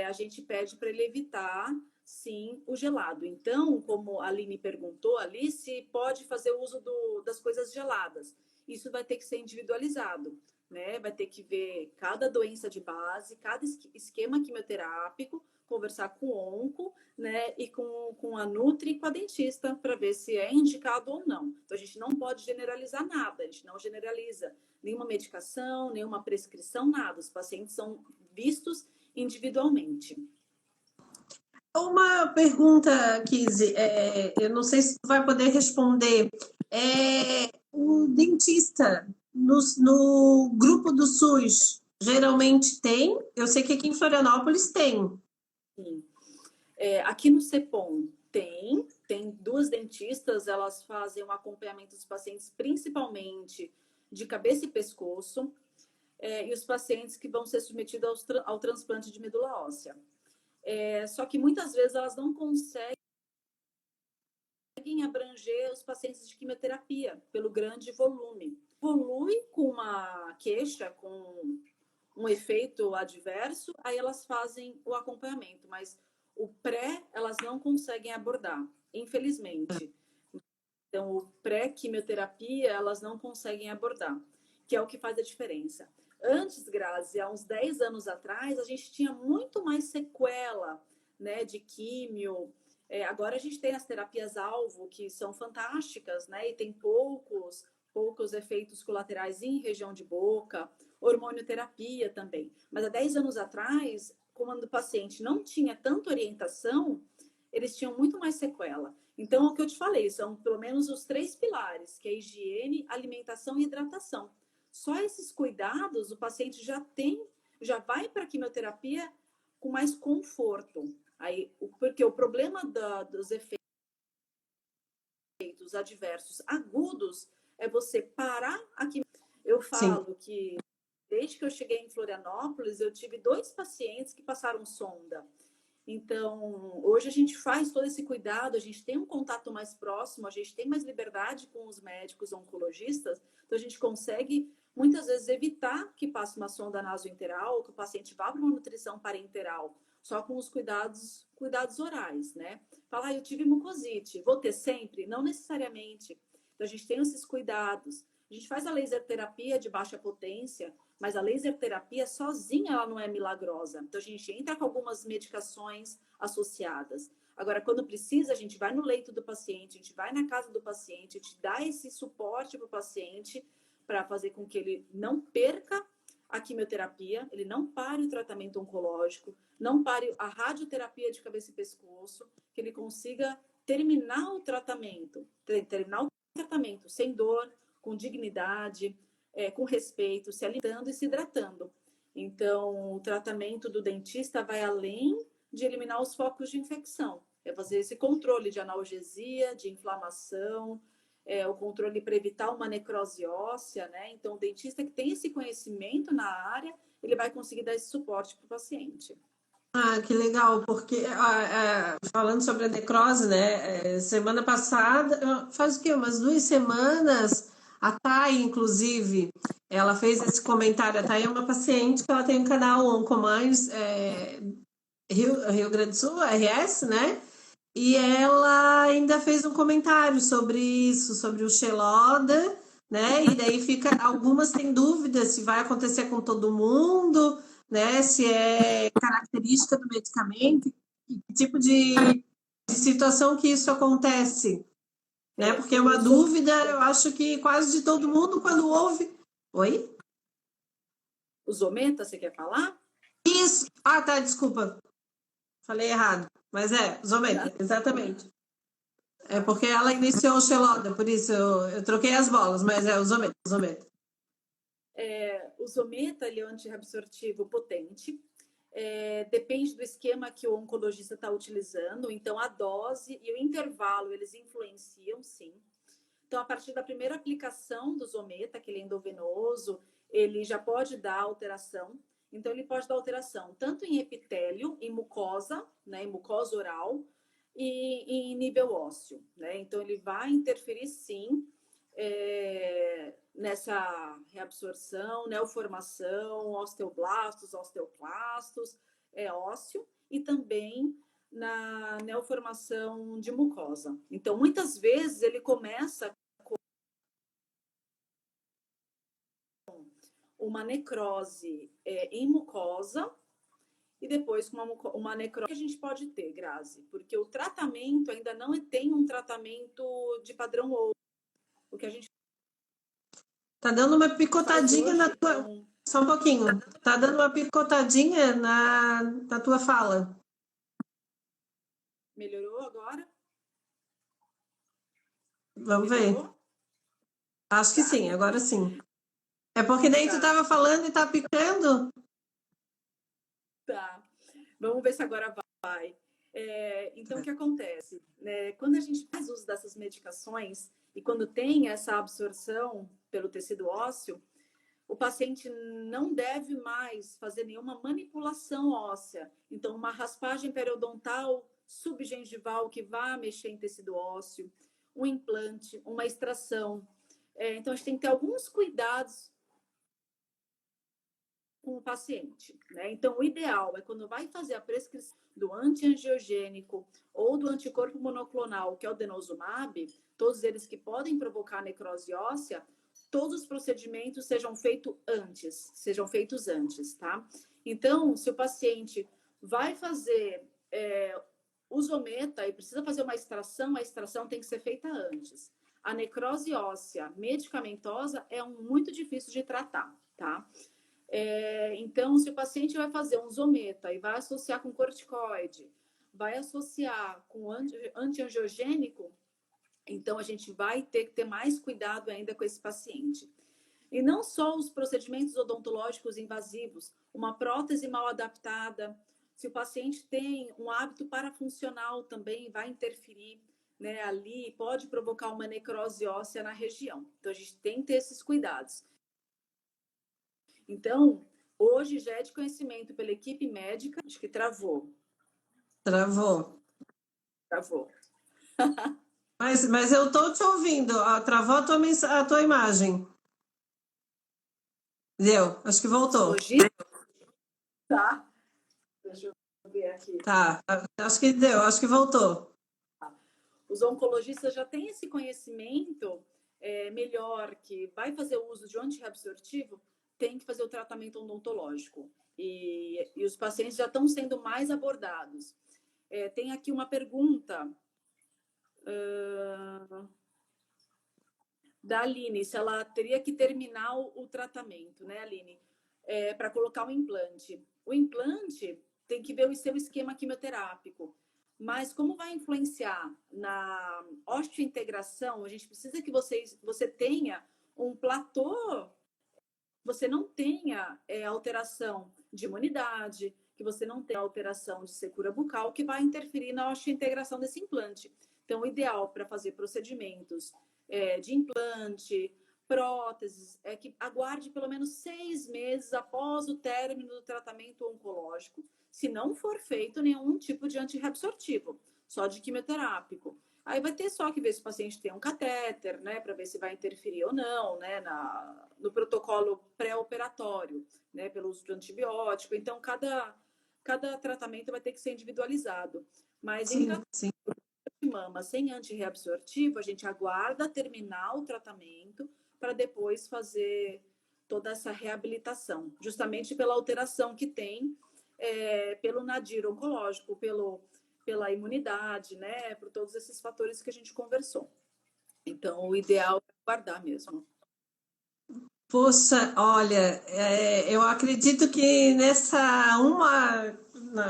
a gente pede para ele evitar, sim, o gelado. Então, como a Aline perguntou ali, se pode fazer o uso das coisas geladas. Isso vai ter que ser individualizado, né? Vai ter que ver cada doença de base, cada esquema quimioterápico, conversar com o onco, né? E com a Nutri e com a dentista para ver se é indicado ou não. Então, a gente não pode generalizar nada, a gente não generaliza nenhuma medicação, nenhuma prescrição, nada. Os pacientes são vistos individualmente. Uma pergunta, Kizzy, eu não sei se tu vai poder responder. O dentista no grupo do SUS geralmente tem? Eu sei que aqui em Florianópolis tem. Sim. Aqui no CEPOM tem 2 dentistas, elas fazem um acompanhamento dos pacientes, principalmente de cabeça e pescoço, e os pacientes que vão ser submetidos ao transplante de medula óssea. Só que muitas vezes elas não conseguem abranger os pacientes de quimioterapia pelo grande volume. Evolui com uma queixa, com um efeito adverso, aí elas fazem o acompanhamento, mas o pré elas não conseguem abordar, infelizmente. Então, o pré-quimioterapia elas não conseguem abordar, que é o que faz a diferença. Antes, Grazi, há uns 10 anos atrás, a gente tinha muito mais sequela, né, de químio. Agora a gente tem as terapias-alvo, que são fantásticas, né, e tem poucos efeitos colaterais em região de boca, hormonioterapia também. Mas há 10 anos atrás, quando o paciente não tinha tanta orientação, eles tinham muito mais sequela. Então, o que eu te falei, são pelo menos os 3 pilares, que é higiene, alimentação e hidratação. Só esses cuidados, o paciente já vai para a quimioterapia com mais conforto. Porque o problema dos efeitos adversos agudos é você parar a quimioterapia. Eu falo Sim. que desde que eu cheguei em Florianópolis, eu tive 2 pacientes que passaram sonda. Então, hoje a gente faz todo esse cuidado, a gente tem um contato mais próximo, a gente tem mais liberdade com os médicos oncologistas, então a gente consegue muitas vezes evitar que passe uma sonda nasointeral ou que o paciente vá para uma nutrição parenteral, só com os cuidados orais, né? Falar, eu tive mucosite, vou ter sempre? Não necessariamente. Então, a gente tem esses cuidados. A gente faz a laser terapia de baixa potência, mas a laser terapia sozinha ela não é milagrosa. Então, a gente entra com algumas medicações associadas. Agora, quando precisa, a gente vai no leito do paciente, a gente vai na casa do paciente, a gente dá esse suporte para o paciente para fazer com que ele não perca a quimioterapia, ele não pare o tratamento oncológico, não pare a radioterapia de cabeça e pescoço, que ele consiga terminar o tratamento sem dor, com dignidade, com respeito, se alimentando e se hidratando. Então, o tratamento do dentista vai além de eliminar os focos de infecção. É fazer esse controle de analgesia, de inflamação, o controle para evitar uma necrose óssea, né? Então, o dentista que tem esse conhecimento na área, ele vai conseguir dar esse suporte para o paciente. Ah, que legal, porque falando sobre a necrose, né? Semana passada, faz o quê? Umas 2 semanas, a Thay, inclusive, ela fez esse comentário. A Thay é uma paciente que ela tem um canal Oncomães, Rio Grande do Sul, RS, né? E ela ainda fez um comentário sobre isso, sobre o Xeloda, né? E daí fica, algumas têm dúvidas se vai acontecer com todo mundo, né? Se é característica do medicamento, que tipo de situação que isso acontece, né? Porque é uma dúvida, eu acho que quase de todo mundo quando ouve. Oi? O Zometa, você quer falar? Isso! Ah, tá, desculpa. Falei errado. Mas Zometa, exatamente. É porque ela iniciou o Xeloda, por isso eu troquei as bolas, mas o Zometa, o Zometa. O Zometa, ele é um antirreabsortivo potente. Depende do esquema que o oncologista está utilizando. Então, a dose e o intervalo, eles influenciam, sim. Então, a partir da primeira aplicação do Zometa, aquele endovenoso, ele já pode dar alteração. Então, ele pode dar alteração tanto em epitélio, em mucosa, né, em mucosa oral, e em nível ósseo, né? Então, ele vai interferir, sim, nessa reabsorção, neoformação, osteoblastos, osteoclastos, ósseo, e também na neoformação de mucosa. Então, muitas vezes, ele começa com uma necrose em mucosa e depois com uma necrose que a gente pode ter, Grazi, porque o tratamento ainda não tem um tratamento de padrão ouro. O que a gente Tá dando uma picotadinha hoje, na tua... então... Só um pouquinho. Tá dando uma picotadinha na tua fala. Melhorou agora? Vamos Melhorou? ver. Acho que sim, agora sim. É porque daí tu tava falando e tá picando? Tá. Vamos ver se agora vai. Então, o que acontece? Quando a gente faz uso dessas medicações e quando tem essa absorção pelo tecido ósseo, o paciente não deve mais fazer nenhuma manipulação óssea. Então, uma raspagem periodontal subgengival que vá mexer em tecido ósseo, um implante, uma extração. Então, a gente tem que ter alguns cuidados com o paciente, né? Então, o ideal é quando vai fazer a prescrição do antiangiogênico ou do anticorpo monoclonal, que é o denosumab, todos eles que podem provocar necrose óssea, todos os procedimentos sejam feitos antes, tá? Então, se o paciente vai fazer o Zometa e precisa fazer uma extração, a extração tem que ser feita antes. A necrose óssea medicamentosa é muito difícil de tratar, tá? Então, se o paciente vai fazer um Zometa e vai associar com corticoide, vai associar com antiangiogênico, então a gente vai ter que ter mais cuidado ainda com esse paciente. E não só os procedimentos odontológicos invasivos, uma prótese mal adaptada, se o paciente tem um hábito parafuncional também vai interferir, né, ali, pode provocar uma necrose óssea na região. Então, a gente tem que ter esses cuidados. Então, hoje já é de conhecimento pela equipe médica, acho que travou. Travou. Travou. Mas eu tô te ouvindo. Travou a tua imagem. Deu, acho que voltou. Oncologista, tá? Deixa eu ver aqui. Tá, acho que deu, acho que voltou. Os oncologistas já têm esse conhecimento melhor, que vai fazer o uso de antirreabsortivo, tem que fazer o tratamento odontológico. E os pacientes já estão sendo mais abordados. Tem aqui uma pergunta da Aline, se ela teria que terminar o tratamento, né, Aline? Para colocar um implante. O implante tem que ver o seu esquema quimioterápico. Mas como vai influenciar na osteointegração, a gente precisa que você tenha um platô, você não tenha alteração de imunidade, que você não tenha alteração de secura bucal, que vai interferir na osteointegração desse implante. Então, o ideal para fazer procedimentos de implante, próteses, é que aguarde pelo menos 6 meses após o término do tratamento oncológico, se não for feito nenhum tipo de antirreabsortivo, só de quimioterápico. Aí vai ter só que ver se o paciente tem um catéter, né, para ver se vai interferir ou não, né, no protocolo pré-operatório, né, pelo uso de antibiótico. Então, cada tratamento vai ter que ser individualizado. Mas em tratamento de mama sem antirreabsortivo, a gente aguarda terminar o tratamento para depois fazer toda essa reabilitação, justamente pela alteração que tem pelo nadir oncológico, pela imunidade, né? Por todos esses fatores que a gente conversou. Então, o ideal é guardar mesmo. Poxa, olha, eu acredito que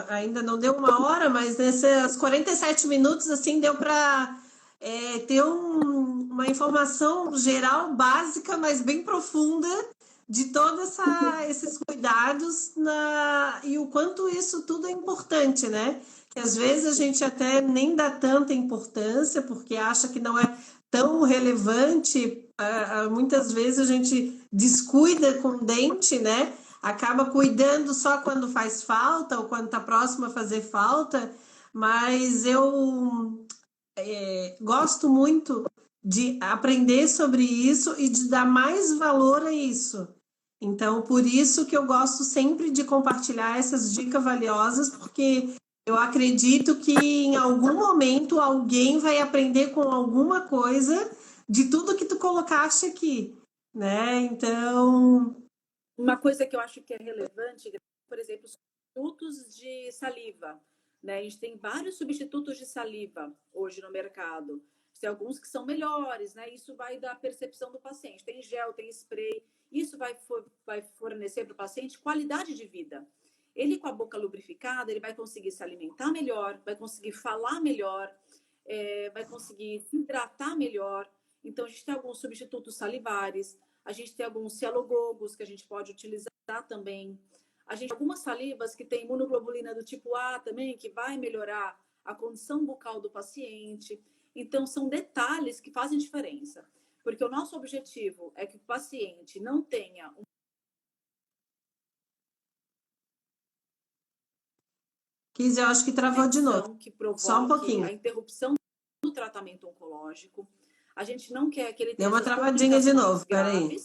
ainda não deu uma hora, mas nessas 47 minutos, assim, deu para ter uma informação geral, básica, mas bem profunda de todos esses cuidados e o quanto isso tudo é importante, né? Que às vezes a gente até nem dá tanta importância, porque acha que não é tão relevante. Muitas vezes a gente descuida com o dente, né? Acaba cuidando só quando faz falta ou quando está próximo a fazer falta, mas eu gosto muito de aprender sobre isso e de dar mais valor a isso. Então, por isso que eu gosto sempre de compartilhar essas dicas valiosas, porque eu acredito que em algum momento alguém vai aprender com alguma coisa de tudo que tu colocaste aqui, né? Então, uma coisa que eu acho que é relevante, por exemplo, substitutos de saliva. Né? A gente tem vários substitutos de saliva hoje no mercado. Tem alguns que são melhores, né? Isso vai da percepção do paciente. Tem gel, tem spray. Isso vai fornecer para o paciente qualidade de vida. Ele, com a boca lubrificada, ele vai conseguir se alimentar melhor, vai conseguir falar melhor, vai conseguir se hidratar melhor. Então, a gente tem alguns substitutos salivares. A gente tem alguns cialogogos que a gente pode utilizar também. A gente tem algumas salivas que tem imunoglobulina do tipo A também, que vai melhorar a condição bucal do paciente. Então, são detalhes que fazem diferença. Porque o nosso objetivo é que o paciente não tenha um... Quis, eu acho que travou de novo. que provoque só um pouquinho. a interrupção do tratamento oncológico. A gente não quer que ele tenha Deu uma travadinha de novo, peraí.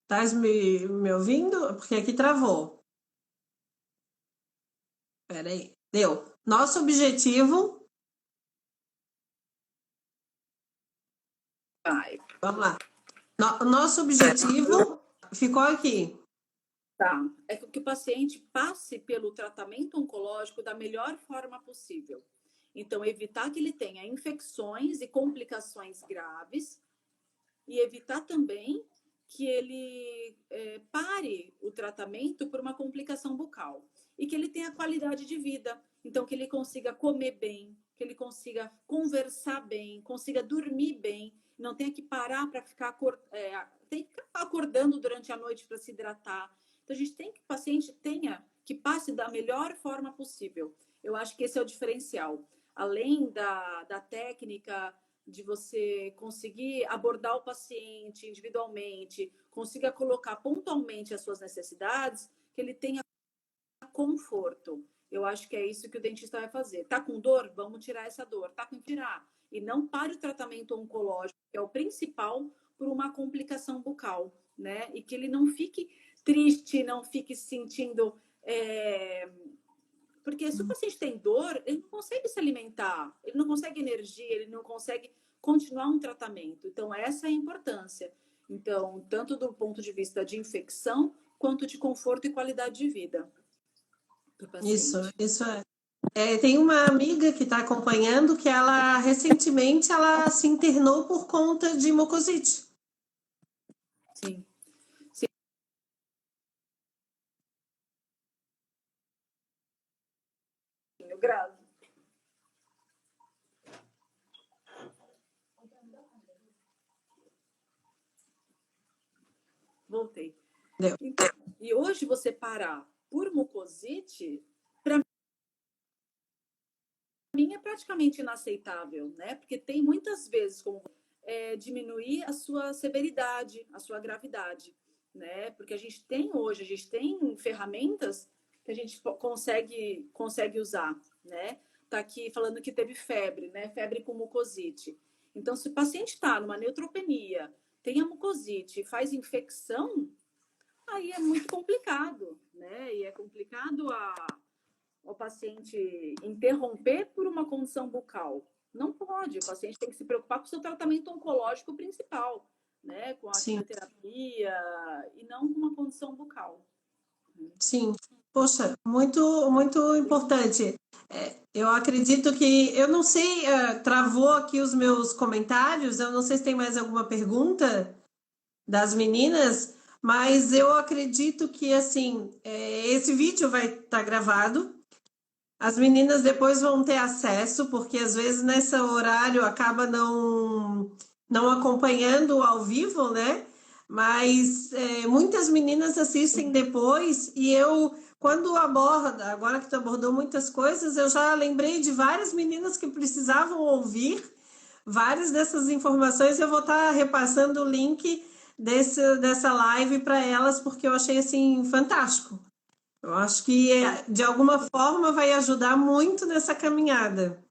Estás me ouvindo? Porque aqui travou. Peraí, deu. Nosso objetivo... Vamos lá. Nosso objetivo ficou aqui. Tá. É que o paciente passe pelo tratamento oncológico da melhor forma possível. Então, evitar que ele tenha infecções e complicações graves e evitar também que ele pare o tratamento por uma complicação bucal e que ele tenha qualidade de vida. Então, que ele consiga comer bem, que ele consiga conversar bem, consiga dormir bem, não tenha que parar para ficar acordando durante a noite para se hidratar. Então, a gente tem que o paciente que passe da melhor forma possível. Eu acho que esse é o diferencial. Além da técnica de você conseguir abordar o paciente individualmente, consiga colocar pontualmente as suas necessidades, que ele tenha conforto. Eu acho que é isso que o dentista vai fazer. Tá com dor? Vamos tirar essa dor. Tá com tirar. E não pare o tratamento oncológico, que é o principal, por uma complicação bucal, né? E que ele não fique triste, não fique se sentindo. Porque se o paciente tem dor, ele não consegue se alimentar, ele não consegue energia, ele não consegue continuar um tratamento. Então, essa é a importância. Então, tanto do ponto de vista de infecção, quanto de conforto e qualidade de vida do paciente. Isso é. Tem uma amiga que está acompanhando que ela recentemente ela se internou por conta de mucosite. Sim. Grave. Voltei. Deu. Então, e hoje você parar por mucosite, para mim é praticamente inaceitável, né? Porque tem muitas vezes como diminuir a sua severidade, a sua gravidade, né? Porque a gente tem ferramentas que a gente consegue usar, né? Tá aqui falando que teve febre, né? Febre com mucosite. Então, se o paciente está numa neutropenia, tem a mucosite, faz infecção, aí é muito complicado, né? E é complicado o paciente interromper por uma condição bucal. Não pode, o paciente tem que se preocupar com o seu tratamento oncológico principal, né? Com a quimioterapia e não com uma condição bucal. Sim, poxa, muito, muito importante. Eu acredito que, eu não sei, travou aqui os meus comentários, eu não sei se tem mais alguma pergunta das meninas, mas eu acredito que, assim, esse vídeo vai estar gravado, as meninas depois vão ter acesso, porque às vezes nesse horário acaba não acompanhando ao vivo, né? Mas muitas meninas assistem depois e eu, quando aborda, agora que tu abordou muitas coisas, eu já lembrei de várias meninas que precisavam ouvir várias dessas informações. Eu vou estar repassando o link dessa live para elas, porque eu achei assim fantástico. Eu acho que de alguma forma vai ajudar muito nessa caminhada.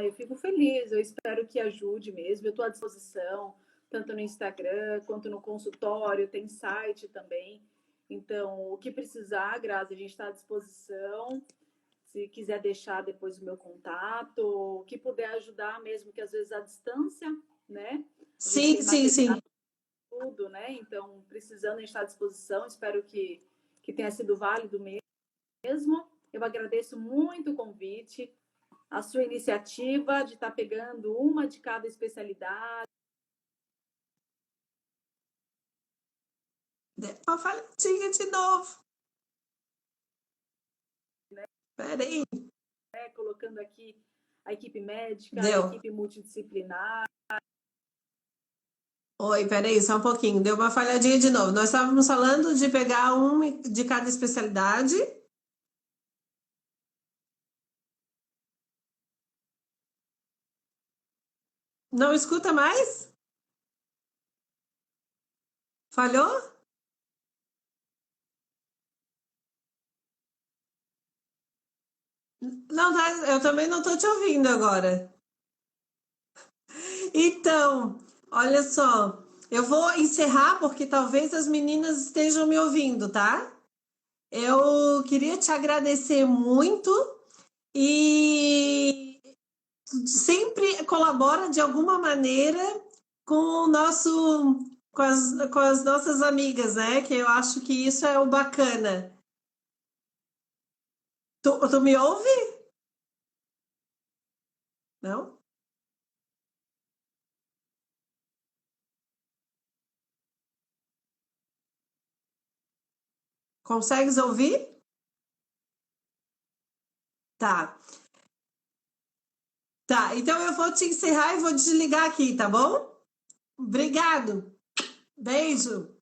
Eu fico feliz, eu espero que ajude mesmo. Eu estou à disposição, tanto no Instagram quanto no consultório, tem site também. Então, o que precisar, Grazi, a gente está à disposição. Se quiser deixar depois o meu contato, o que puder ajudar mesmo, que às vezes a distância, né? Sim, sim, sim. Tudo, né? Então, precisando, a gente está à disposição. Espero que tenha sido válido mesmo. Eu agradeço muito o convite, a sua iniciativa de estar pegando uma de cada especialidade. Uma falhadinha de novo. Peraí. Colocando aqui a equipe médica, Deu. a equipe multidisciplinar. Oi, peraí, só um pouquinho. Deu uma falhadinha de novo. Nós estávamos falando de pegar um de cada especialidade. Não escuta mais? Falhou? Não, tá, eu também não estou te ouvindo agora. Então, olha só, eu vou encerrar porque talvez as meninas estejam me ouvindo, tá? Eu queria te agradecer muito e sempre colabora de alguma maneira com o nosso, com as nossas amigas, né? Que eu acho que isso é o bacana. Tu me ouve? Não? Consegues ouvir? Tá. Tá, então eu vou te encerrar e vou desligar aqui, tá bom? Obrigado. Beijo.